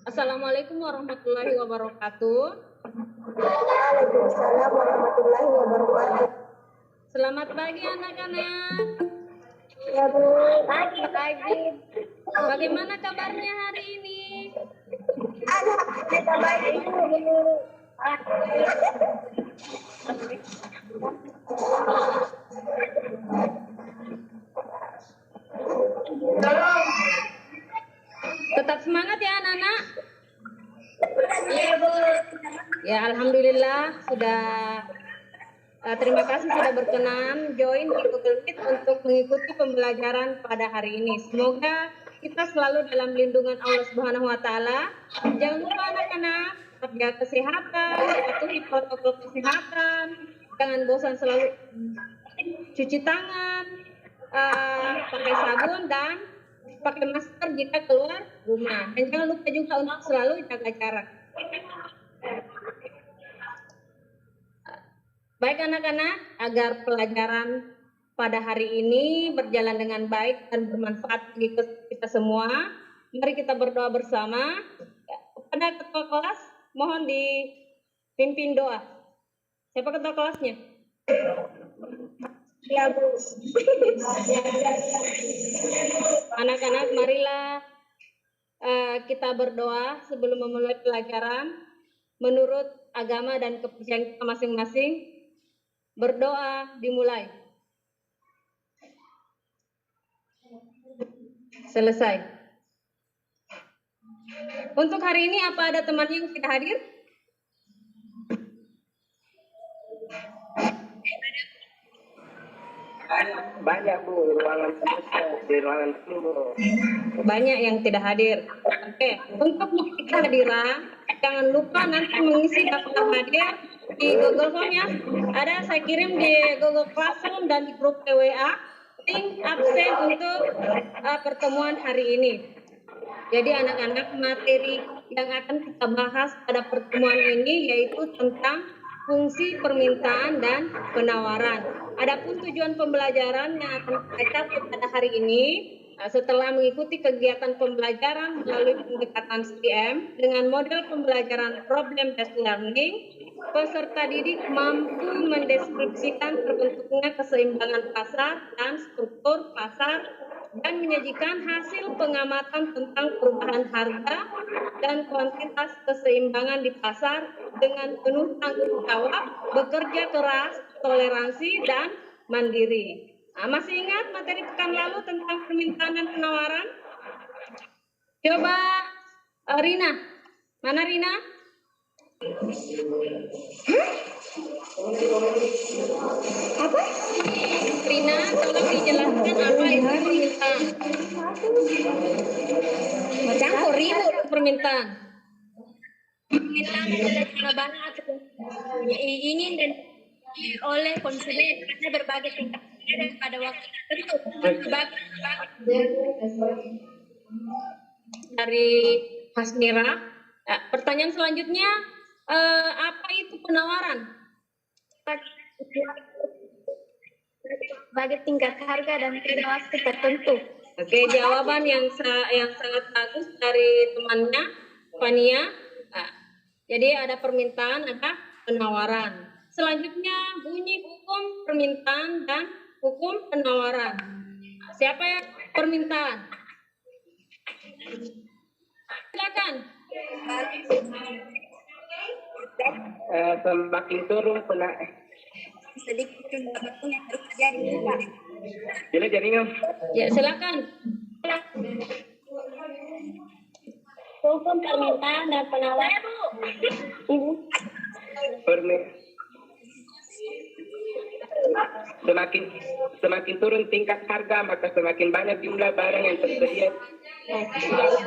Assalamualaikum warahmatullahi wabarakatuh. Waalaikumsalam warahmatullahi wabarakatuh. Selamat pagi anak-anak. Ya Bu, pagi. Bagaimana kabarnya hari ini? Alhamdulillah baik Bu. Tetap semangat ya anak-anak. Iya Bu. Ya alhamdulillah sudah terima kasih sudah berkenan join di Google Meet untuk mengikuti pembelajaran pada hari ini. Semoga kita selalu dalam lindungan Allah Subhanahu wa taala. Jangan lupa anak-anak tetap jaga kesehatan, patuhi protokol kesehatan. Jangan bosan selalu cuci tangan, pakai sabun dan pakai masker jika keluar rumah. Dan jangan lupa juga untuk selalu jaga jarak. Baik anak-anak, agar pelajaran pada hari ini berjalan dengan baik dan bermanfaat bagi kita semua, mari kita berdoa bersama. Kepada ketua kelas, mohon dipimpin doa. Siapa ketua kelasnya? Ya Bu. Anak-anak, marilah kita berdoa sebelum memulai pelajaran menurut agama dan kepercayaan kita masing-masing. Berdoa dimulai. Selesai. Untuk hari ini apa ada teman yang tidak hadir? Banyak Bu, di ruangan Bu. Banyak yang tidak hadir. Oke, untuk bukti kehadiran, jangan lupa nanti mengisi daftar hadir di Google Form ya. Ada saya kirim di Google Classroom dan di grup WA link absen untuk pertemuan hari ini. Jadi anak-anak, materi yang akan kita bahas pada pertemuan ini yaitu tentang fungsi permintaan dan penawaran. Adapun tujuan pembelajaran yang akan kita capai pada hari ini, setelah mengikuti kegiatan pembelajaran melalui pendekatan STM dengan model pembelajaran problem based learning, peserta didik mampu mendeskripsikan terbentuknya keseimbangan pasar dan struktur pasar dan menyajikan hasil pengamatan tentang perubahan harga dan kuantitas keseimbangan di pasar dengan penuh tanggung jawab, bekerja keras, toleransi, dan mandiri. Masih ingat materi pekan lalu tentang permintaan dan penawaran? Coba Rina. Mana Rina? Apa? Rina, tolong dijelaskan apa itu permintaan. Macam ribut permintaan. Permintaan adalah barang atau ingin dan oleh konsumen pada berbagai tingkat dan pada waktu tertentu. Dari Hasmira. Pertanyaan selanjutnya, apa itu penawaran? Sebagai tingkat harga dan pada waktu tertentu. Oke, jawaban yang sangat bagus dari temannya, Fania. Jadi ada permintaan, ada penawaran. Selanjutnya bunyi hukum permintaan dan hukum penawaran. Siapa yang permintaan? Silakan. Semakin turun Sedikit pendapatan yang harus terjadi. jadi jaringan. Ya, silakan. Hukum permintaan dan penawaran. Semakin turun tingkat harga, maka semakin banyak jumlah barang yang tersedia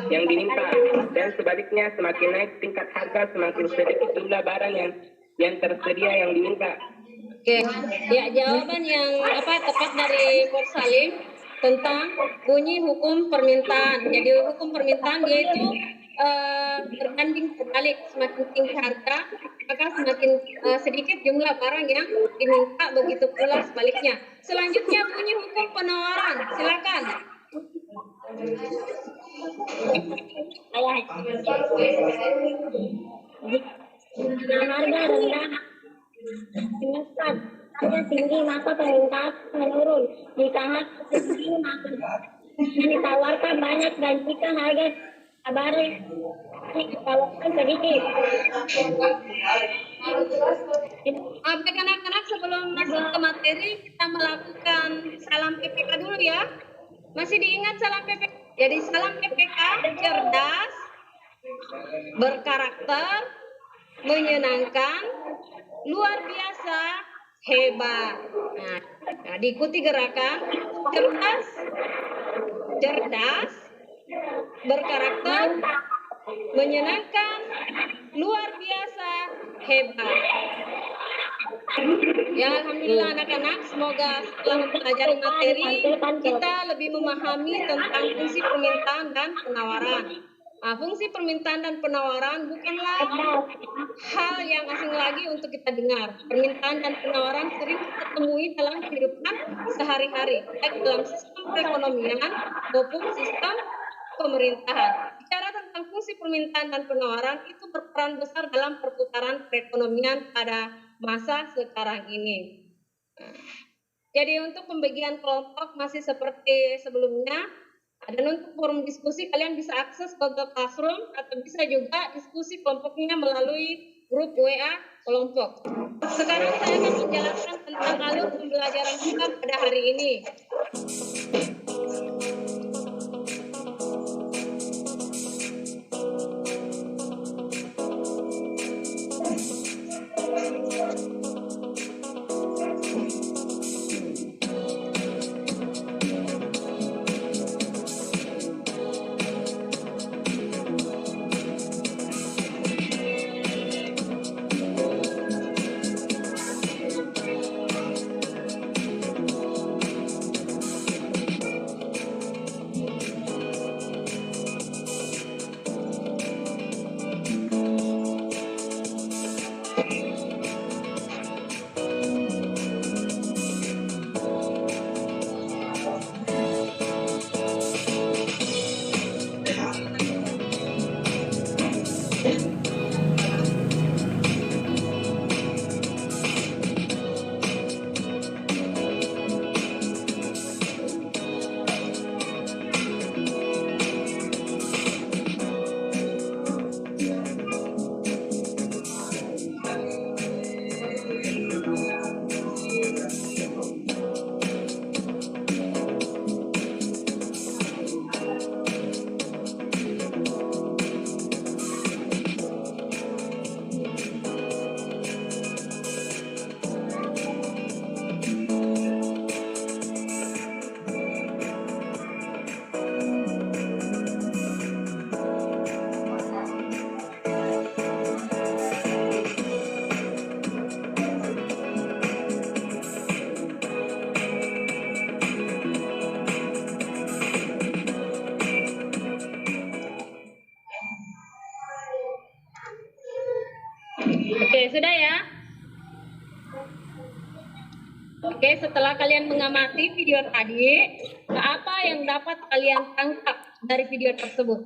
yang diminta, dan sebaliknya semakin naik tingkat harga, semakin sedikit jumlah barang yang tersedia yang diminta. Oke, ya jawaban yang tepat dari Coach Salim tentang bunyi hukum permintaan. Jadi hukum permintaan yaitu berbanding terbalik, semakin tinggi harga maka semakin sedikit jumlah barang yang diminta, begitu pula sebaliknya. Selanjutnya bunyi hukum penawaran, silakan. Jika harga rendah meningkat, harga tinggi maka permintaan menurun. Jika harga tinggi maka yang ditawarkan banyak, dan jika harga barang ditawarkan sedikit. Baik anak-anak, sebelum masuk ke materi kita melakukan salam PPK dulu ya. Masih diingat salam PPK? Jadi salam PPK cerdas, berkarakter, menyenangkan, luar biasa, hebat. Nah, diikuti gerakan cerdas, berkarakter, menyenangkan, luar biasa, hebat. Ya, alhamdulillah anak-anak, semoga setelah mempelajari materi kita lebih memahami tentang fungsi permintaan dan penawaran. Nah, fungsi permintaan dan penawaran bukanlah hal yang asing lagi untuk kita dengar. Permintaan dan penawaran sering kita temui dalam kehidupan sehari-hari, baik dalam sistem perekonomian maupun sistem pemerintahan. Bicara tentang fungsi permintaan dan penawaran itu berperan besar dalam perputaran perekonomian pada masa sekarang ini. Jadi untuk pembagian kelompok masih seperti sebelumnya. Dan untuk forum diskusi kalian bisa akses Google Classroom atau bisa juga diskusi kelompoknya melalui grup WA kelompok. Sekarang saya akan menjelaskan tentang alur pembelajaran kita pada hari ini. Oke, sudah ya? Oke, setelah kalian mengamati video tadi, apa yang dapat kalian tangkap dari video tersebut?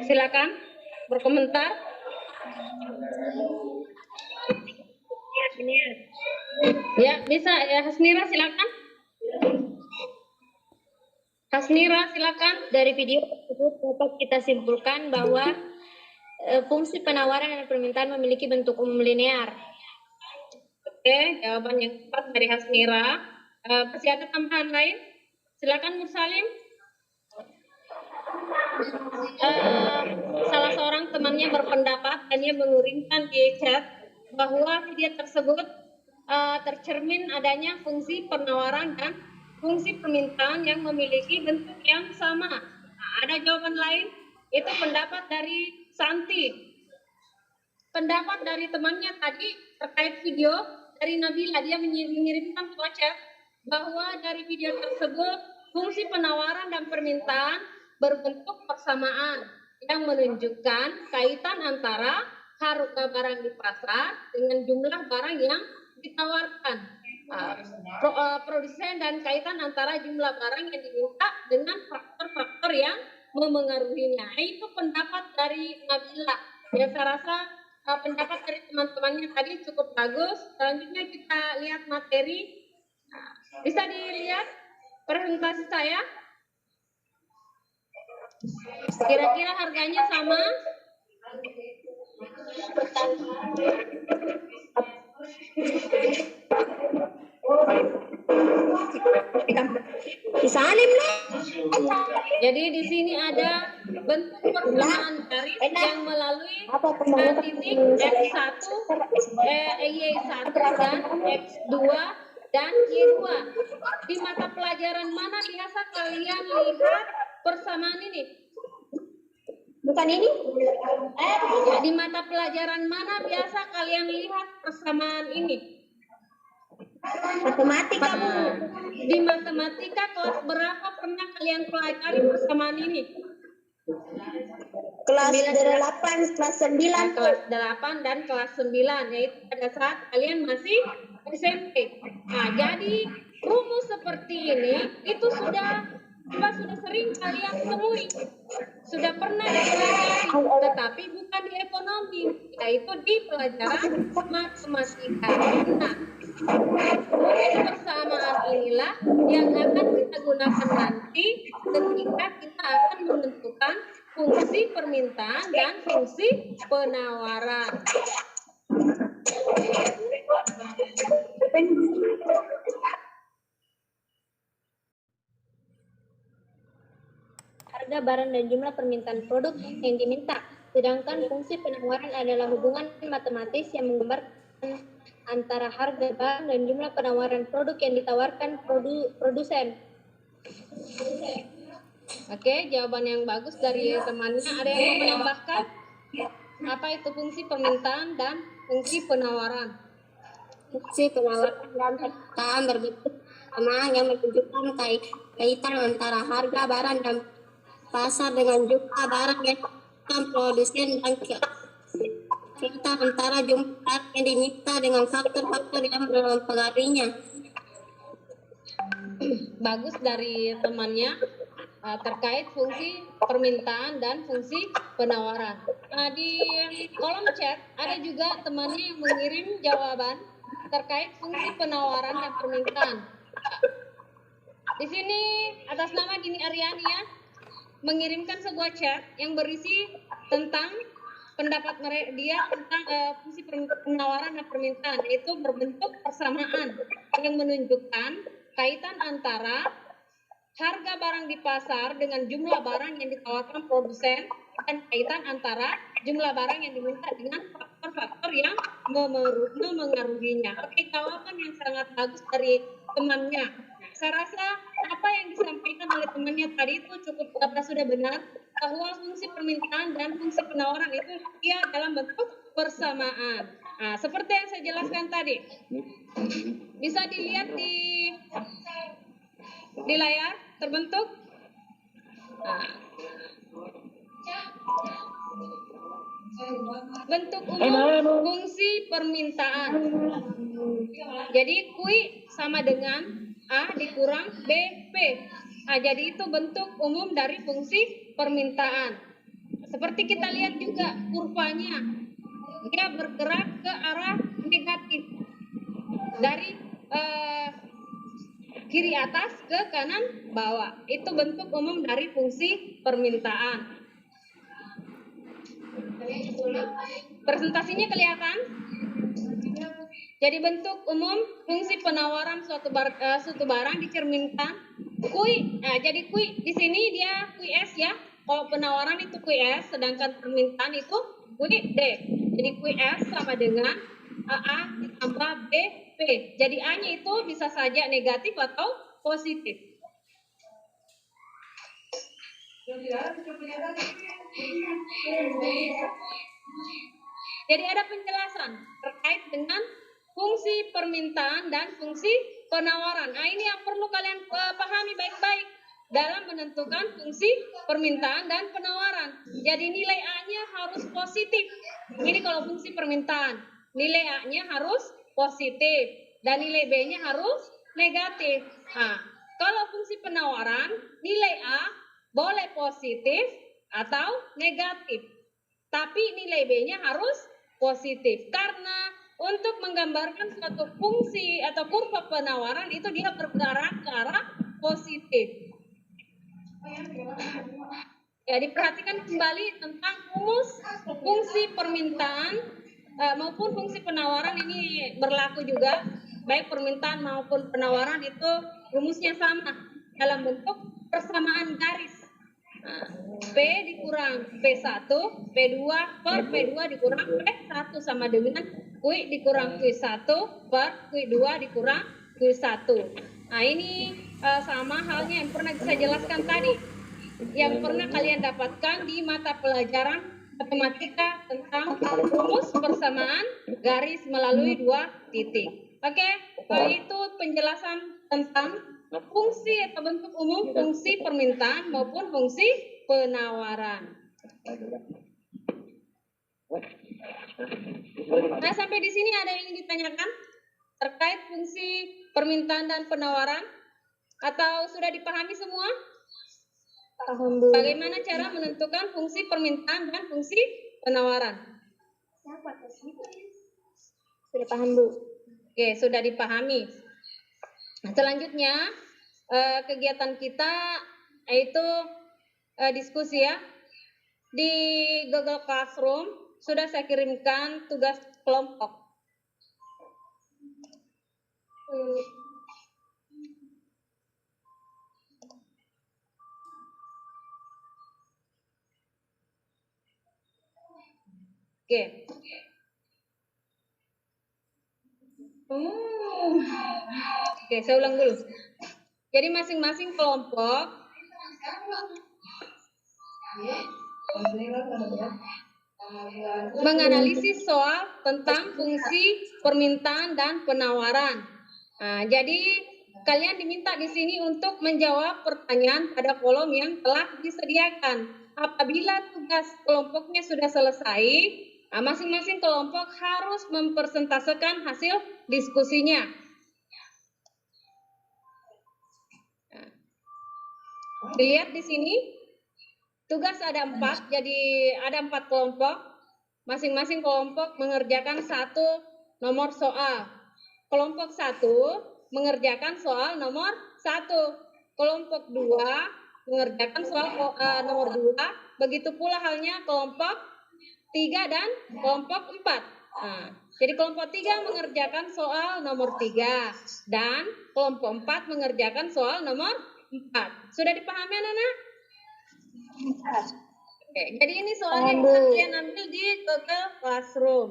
Silakan berkomentar. Ya, bisa ya, Hasnira silakan. Hasnira silakan. Dari video tersebut dapat kita simpulkan bahwa fungsi penawaran dan permintaan memiliki bentuk umum linear. Oke, jawaban yang tepat dari Hasnira. Masih ada tambahan lain? Silakan Mursalim. Salah seorang temannya berpendapat dan dia mengirimkan di chat bahwa video tersebut tercermin adanya fungsi penawaran dan fungsi permintaan yang memiliki bentuk yang sama. Nah, ada jawaban lain? Itu pendapat dari Santi. Pendapat dari temannya tadi terkait video dari Nabila, dia mengirimkan ke chat bahwa dari video tersebut fungsi penawaran dan permintaan berbentuk persamaan yang menunjukkan kaitan antara harga barang di pasar dengan jumlah barang yang ditawarkan. produsen dan kaitan antara jumlah barang yang diminta dengan faktor-faktor yang memengaruhinya. Itu pendapat dari Nabila. Ya, saya rasa pendapat dari teman-temannya tadi cukup bagus. Selanjutnya kita lihat materi. Bisa dilihat presentasi saya. Kira-kira harganya sama. Disalim lah. Jadi di sini ada bentuk persamaan garis yang melalui titik X1, Y1 dan X2 dan Y2. Di mata pelajaran mana biasa kalian lihat persamaan ini? Bukan ini? Ya, di mata pelajaran mana biasa kalian lihat persamaan ini? Matematika, Bu. Di matematika kelas berapa pernah kalian pelajari persamaan ini? Kelas 8, kelas 9. Kelas 8 dan kelas 9, yaitu pada saat kalian masih SMP. Nah, jadi rumus seperti ini itu sudah sering kalian temui, sudah pernah dipelajari, tetapi bukan di ekonomi, yaitu di pelajaran matematika. Nah, rumus persamaan inilah yang akan kita gunakan nanti ketika kita akan menentukan fungsi permintaan dan fungsi penawaran. Harga barang dan jumlah permintaan produk yang diminta. Sedangkan fungsi penawaran adalah hubungan matematis yang menggambarkan antara harga barang dan jumlah penawaran produk yang ditawarkan produsen. Oke, jawaban yang bagus dari temannya. Ada yang mau menambahkan? Apa itu fungsi permintaan dan fungsi penawaran? Fungsi penawaran dan permintaan berbentuk sama yang menunjukkan kaitan antara harga barang dan pasar dengan jumlah barang yang diminta produsen dan kaitan antara jumlah barang yang diminta dengan faktor-faktor yang mempengaruhinya. Bagus dari temannya terkait fungsi permintaan dan fungsi penawaran. Di kolom chat ada juga temannya yang mengirim jawaban terkait fungsi penawaran dan permintaan. Di sini atas nama Dini Aryani ya, mengirimkan sebuah chat yang berisi tentang pendapat dia tentang fungsi penawaran dan permintaan, yaitu berbentuk persamaan yang menunjukkan kaitan antara harga barang di pasar dengan jumlah barang yang ditawarkan produsen dan kaitan antara jumlah barang yang diminta dengan faktor-faktor yang memengaruhinya. Oke, jawaban yang sangat bagus dari temannya. Saya rasa apa yang disampaikan oleh temannya tadi itu cukup sudah benar, bahwa fungsi permintaan dan fungsi penawaran itu ia dalam bentuk persamaan. Nah, seperti yang saya jelaskan tadi, bisa dilihat di layar terbentuk. Nah, bentuk umum fungsi permintaan. Jadi Q sama dengan A dikurang BP. Jadi itu bentuk umum dari fungsi permintaan. Seperti kita lihat juga kurvanya, dia bergerak ke arah negatif dari kiri atas ke kanan bawah. Itu bentuk umum dari fungsi permintaan. Presentasinya kelihatan? Jadi bentuk umum fungsi penawaran suatu barang dicerminkan QI. Jadi QI di sini dia QS ya. Kalau penawaran itu QS, sedangkan permintaan itu QD. Jadi QS sama dengan A ditambah BP. Jadi A-nya itu bisa saja negatif atau positif. Jadi ada penjelasan terkait dengan fungsi permintaan dan fungsi penawaran. Nah, ini yang perlu kalian pahami baik-baik dalam menentukan fungsi permintaan dan penawaran. Jadi nilai A-nya harus positif. Ini kalau fungsi permintaan, nilai A-nya harus positif. dan nilai B-nya harus negatif. Nah, kalau fungsi penawaran, nilai A boleh positif atau negatif, tapi nilai B-nya harus positif. Karena untuk menggambarkan suatu fungsi atau kurva penawaran itu dia bergerak ke arah positif. Ya, diperhatikan kembali tentang rumus fungsi permintaan maupun fungsi penawaran ini berlaku juga, baik permintaan maupun penawaran itu rumusnya sama dalam bentuk persamaan garis. Nah, P dikurang P1, P2 per P2 dikurang P1 sama dengan Q dikurang Q1 per Q2 dikurang Q1. Nah, ini sama halnya yang pernah saya jelaskan tadi, yang pernah kalian dapatkan di mata pelajaran matematika tentang rumus persamaan garis melalui dua titik. Oke, itu penjelasan tentang fungsi atau bentuk umum fungsi permintaan maupun fungsi penawaran. Nah, sampai di sini ada yang ditanyakan terkait fungsi permintaan dan penawaran, atau sudah dipahami semua? Paham, Bu. Bagaimana cara menentukan fungsi permintaan dan fungsi penawaran? Sudah paham, Bu. Oke, sudah dipahami. Selanjutnya kegiatan kita yaitu diskusi ya. Di Google Classroom sudah saya kirimkan tugas kelompok. Oke. Oke, saya ulang dulu. Jadi masing-masing kelompok menganalisis soal tentang fungsi permintaan dan penawaran. Nah, jadi kalian diminta di sini untuk menjawab pertanyaan pada kolom yang telah disediakan. Apabila tugas kelompoknya sudah selesai, masing-masing kelompok harus mempresentasekan hasil diskusinya. Nah, dilihat di sini, tugas ada 4, jadi ada 4 kelompok. Masing-masing kelompok mengerjakan satu nomor soal. Kelompok 1 mengerjakan soal nomor 1. Kelompok 2 mengerjakan soal nomor 2. Begitu pula halnya kelompok 3 dan kelompok 4. Nah, jadi kelompok 3 mengerjakan soal nomor 3 dan kelompok 4 mengerjakan soal nomor 4. Sudah dipahami anak-anak? Oke, jadi ini soalnya yang kalian ambil di Google Classroom.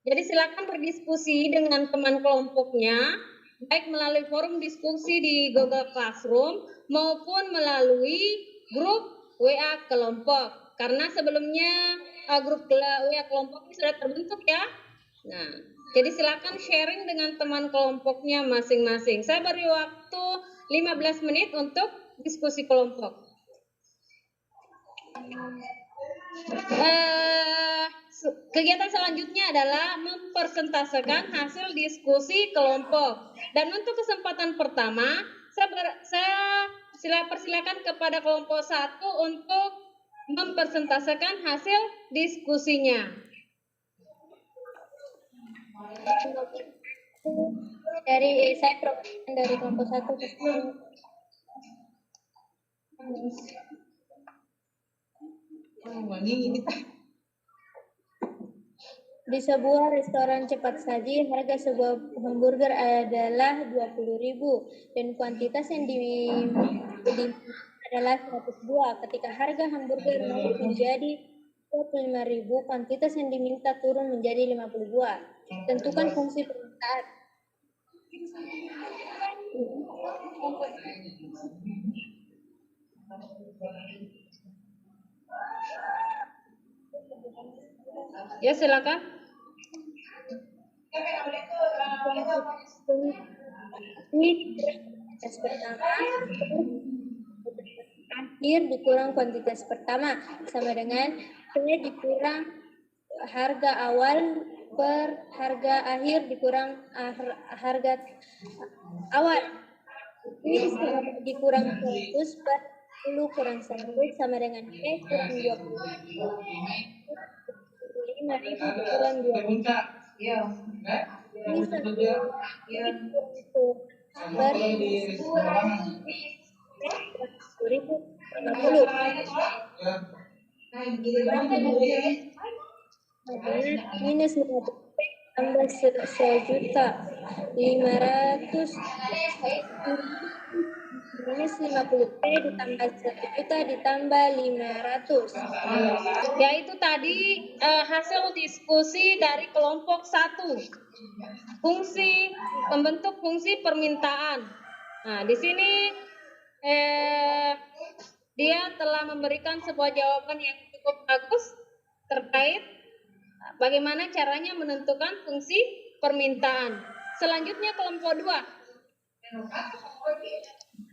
Jadi silakan berdiskusi dengan teman kelompoknya, baik melalui forum diskusi di Google Classroom maupun melalui grup WA kelompok. Karena sebelumnya grup WA kelompok ini sudah terbentuk ya. Nah, jadi silakan sharing dengan teman kelompoknya masing-masing. Saya beri waktu 15 menit untuk diskusi kelompok. Kegiatan selanjutnya adalah mempresentasekan hasil diskusi kelompok. Dan untuk kesempatan pertama, saya persilakan kepada kelompok 1 untuk mempresentasekan hasil diskusinya. Saya perwakilan dari kelompok 1. Di sebuah restoran cepat saji, harga sebuah hamburger adalah 20.000 dan kuantitas yang diminta adalah 100 buah. Ketika harga hamburger naik menjadi 25.000, kuantitas yang diminta turun menjadi 50 buah. Tentukan fungsi permintaan. Ya, silakan. Tes pertama akhir dikurang kuantitas pertama, sama dengan P dikurang harga awal per harga akhir dikurang harga awal. Ini dikurang 100 per 10 kurang 1 sama dengan P kurang 20. 5.000 dikurang 20. Ini 1.050 minus 50 tambah 1.500.000 minus 50P ditambah 1 juta ditambah 500. Yaitu tadi hasil diskusi dari kelompok 1. Fungsi membentuk fungsi permintaan. Nah, di sini dia telah memberikan sebuah jawaban yang cukup bagus terkait bagaimana caranya menentukan fungsi permintaan. Selanjutnya kelompok 2.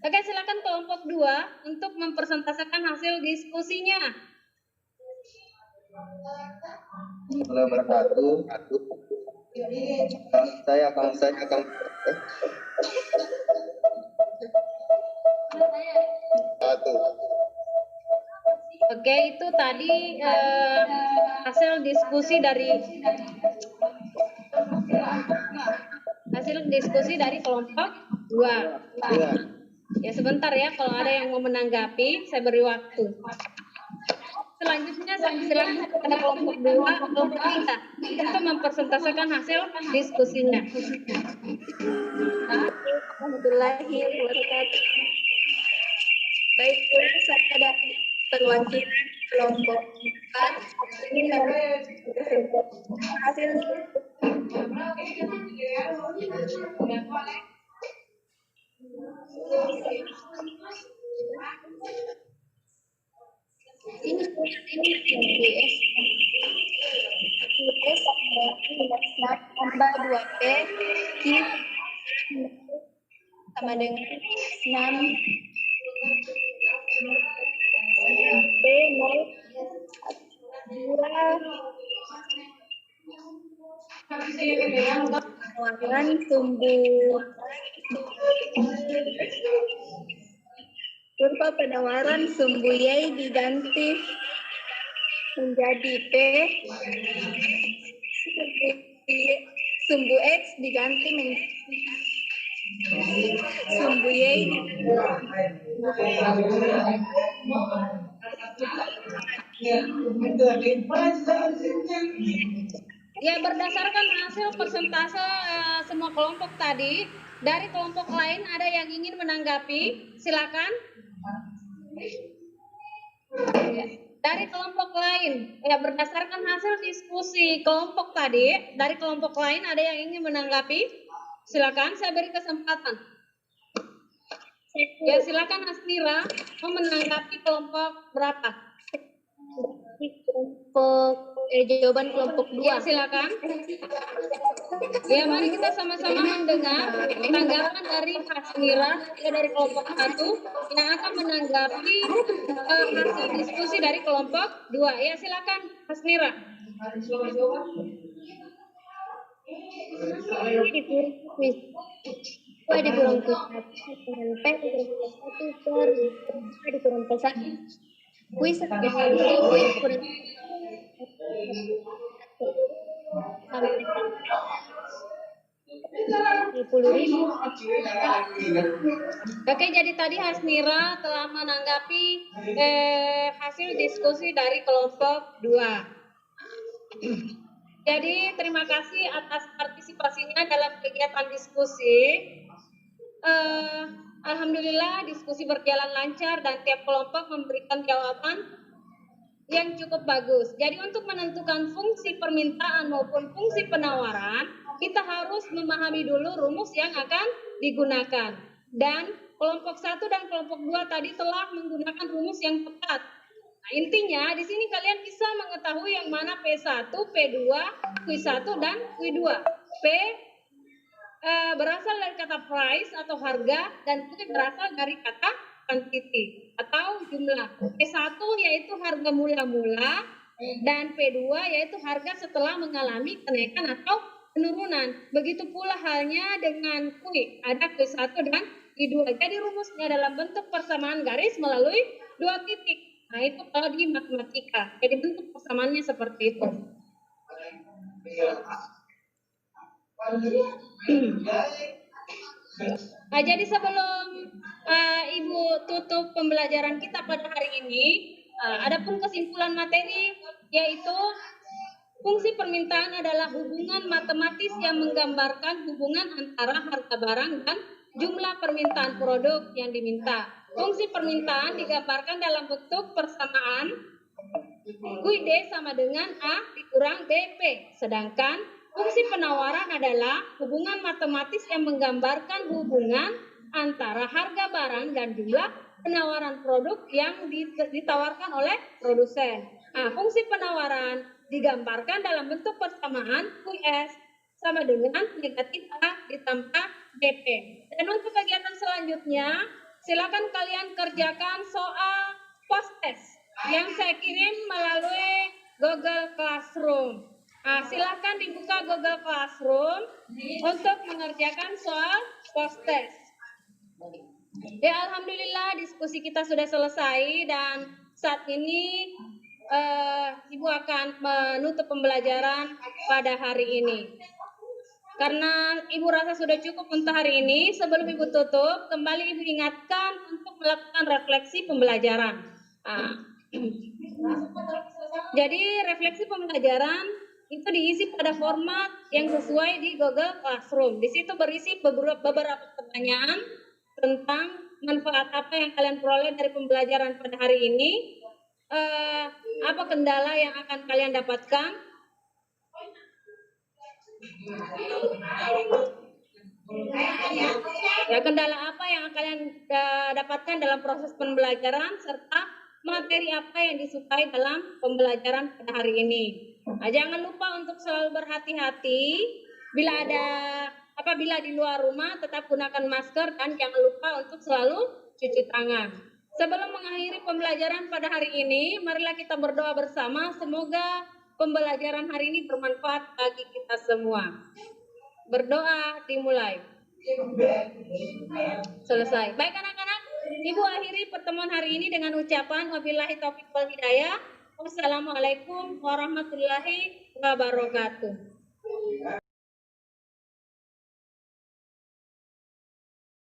Oke, silakan kelompok 2 untuk mempresentasikan hasil diskusinya. Wabarakatuh. Saya akan satu. Oke, itu tadi hasil diskusi dari kelompok 2. Iya. Ya sebentar ya, kalau ada yang mau menanggapi, saya beri waktu. Selanjutnya saya silakan kepada kelompok 2, kelompok 3 untuk mempresentasikan hasil diskusinya. Alhamdulillahi wabarakatuh. Baik, saya ada perwakilan kelompok 4. Ini hasil tambah 2P sama dengan 6 P 2 pengeluaran sumbu berupa penawaran sumbu Y diganti menjadi P, sumbu X diganti menjadi sumbu Y. Ya, berdasarkan hasil persentase semua kelompok tadi, dari kelompok lain ada yang ingin menanggapi? Silakan. Dari kelompok lain, ya berdasarkan hasil diskusi kelompok tadi, dari kelompok lain ada yang ingin menanggapi? Silakan, saya beri kesempatan. Ya, silakan Asmira, mau menanggapi kelompok berapa? Jawaban kelompok 2. Ya, silakan. Ya, mari kita sama-sama mendengar tanggapan dari Hasmira dari kelompok 1 yang akan menanggapi hasil diskusi dari kelompok 2. Ya, silakan Hasmira. Dikurang dengan P dikurang P1 kuis Oke, jadi tadi Hasmira telah menanggapi hasil diskusi dari kelompok 2. Jadi terima kasih atas partisipasinya dalam kegiatan diskusi. Alhamdulillah diskusi berjalan lancar dan tiap kelompok memberikan jawaban yang cukup bagus. Jadi untuk menentukan fungsi permintaan maupun fungsi penawaran, kita harus memahami dulu rumus yang akan digunakan. Dan kelompok 1 dan kelompok 2 tadi telah menggunakan rumus yang tepat. Nah, intinya di sini kalian bisa mengetahui yang mana P1, P2, Q1 dan Q2. P berasal dari kata price atau harga dan Q berasal dari kata kuantiti atau jumlah. P1 yaitu harga mula-mula dan P2 yaitu harga setelah mengalami kenaikan atau penurunan. Begitu pula halnya dengan Q, ada Q1 dan Q2. Jadi rumusnya dalam bentuk persamaan garis melalui 2 titik. Nah, itu kalau di matematika. Jadi bentuk persamaannya seperti itu. Nah, jadi sebelum Ibu tutup pembelajaran kita pada hari ini, adapun kesimpulan materi yaitu fungsi permintaan adalah hubungan matematis yang menggambarkan hubungan antara harga barang dan jumlah permintaan produk yang diminta. Fungsi permintaan digambarkan dalam bentuk persamaan QD sama dengan A dikurang BP. Sedangkan fungsi penawaran adalah hubungan matematis yang menggambarkan hubungan antara harga barang dan jumlah penawaran produk yang ditawarkan oleh produsen. Nah, fungsi penawaran digambarkan dalam bentuk persamaan QS sama dengan negatif A ditambah BP. Dan untuk kegiatan selanjutnya, silakan kalian kerjakan soal post test yang saya kirim melalui Google Classroom. Nah, silakan dibuka Google Classroom untuk mengerjakan soal post test. Ya, alhamdulillah diskusi kita sudah selesai dan saat ini Ibu akan menutup pembelajaran pada hari ini. Karena Ibu rasa sudah cukup untuk hari ini, sebelum Ibu tutup, kembali Ibu ingatkan untuk melakukan refleksi pembelajaran. Jadi refleksi pembelajaran itu diisi pada format yang sesuai di Google Classroom. Di situ berisi beberapa pertanyaan tentang manfaat apa yang kalian peroleh dari pembelajaran pada hari ini. Apa kendala yang akan kalian dapatkan? Ya, kendala apa yang kalian dapatkan dalam proses pembelajaran serta materi apa yang disukai dalam pembelajaran pada hari ini. Nah, jangan lupa untuk selalu berhati-hati apabila di luar rumah tetap gunakan masker dan jangan lupa untuk selalu cuci tangan. Sebelum mengakhiri pembelajaran pada hari ini, marilah kita berdoa bersama. Semoga pembelajaran hari ini bermanfaat bagi kita semua. Berdoa dimulai. Selesai. Baik anak-anak, Ibu akhiri pertemuan hari ini dengan ucapan wabillahi taufiq wal hidayah. Wassalamualaikum warahmatullahi wabarakatuh.